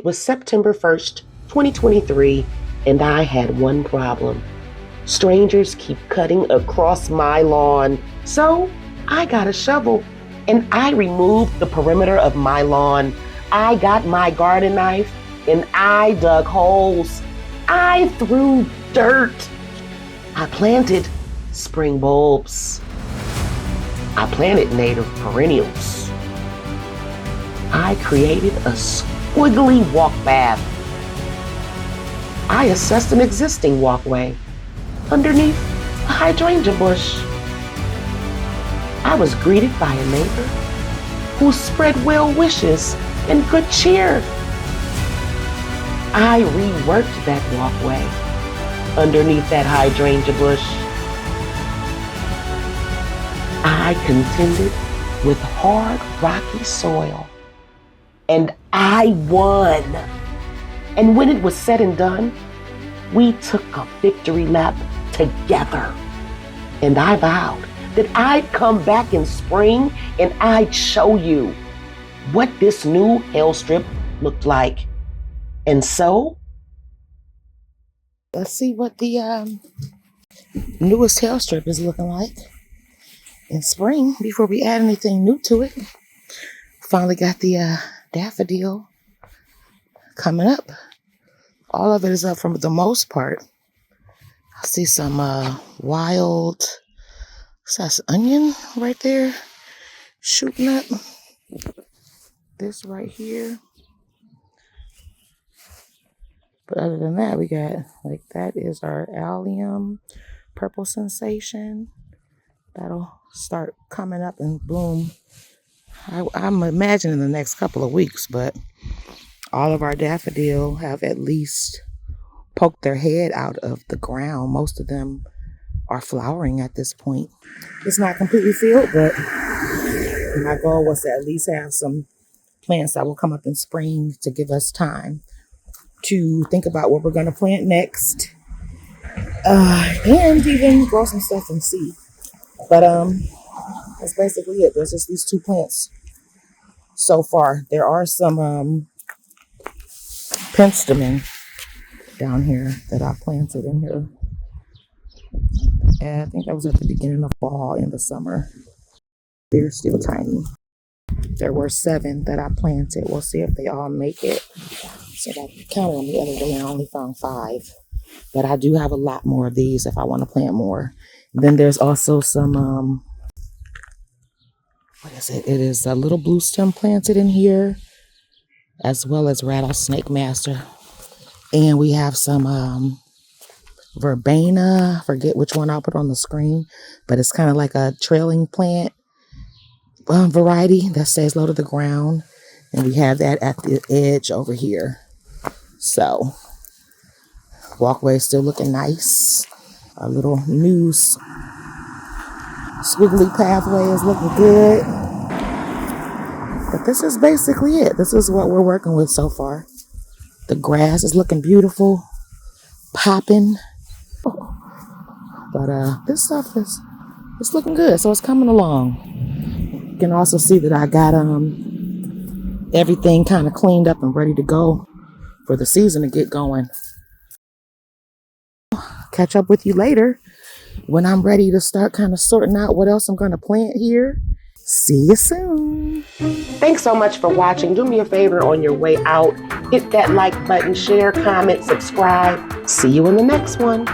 It was September 1st, 2023, and I had one problem. Strangers keep cutting across my lawn. So I got a shovel and I removed the perimeter of my lawn. I got my garden knife and I dug holes. I threw dirt. I planted spring bulbs. I planted native perennials. I created a squiggly walk path. I assessed an existing walkway underneath a hydrangea bush. I was greeted by a neighbor who spread well wishes and good cheer. I reworked that walkway underneath that hydrangea bush. I contended with hard, rocky soil, and I won. And when it was said and done, we took a victory lap together. And I vowed that I'd come back in spring and I'd show you what this new Hellstrip looked like. And so, let's see what the newest Hellstrip is looking like in spring before we add anything new to it. Finally got the daffodil coming up. All of it is up for the most part. I see some wild, what's that, onion right there shooting up. This right here. But other than that, we got, like, that is our allium purple sensation. That'll start coming up and bloom. I'm imagining the next couple of weeks, but all of our daffodil have at least poked their head out of the ground. Most of them are flowering at this point. It's not completely filled, but my goal was to at least have some plants that will come up in spring to give us time to think about what we're going to plant next, and even grow some stuff from seed. But that's basically it. There's just these two plants so far. There are some penstemon down here that I planted in here, and I think that was at the beginning of fall, in the summer. They're still tiny. There were 7 that I planted. We'll see if they all make it. So I counted them the other day and I only found 5. But I do have a lot more of these if I want to plant more. Then there's also some, what is it? It is a little blue stem planted in here, as well as rattlesnake master. And we have some verbena. I forget which one I'll put on the screen, but it's kind of like a trailing plant variety that stays low to the ground. And we have that at the edge over here. So, walkway is still looking nice. Our little new squiggly pathway is looking good. But this is basically it. This is what we're working with so far. The grass is looking beautiful, popping. But this stuff it's looking good, so it's coming along. You can also see that I got everything kind of cleaned up and ready to go for the season to get going. Catch up with you later when I'm ready to start kind of sorting out what else I'm going to plant here. See you soon. Thanks so much for watching. Do me a favor on your way out. Hit that like button, share, comment, subscribe. See you in the next one.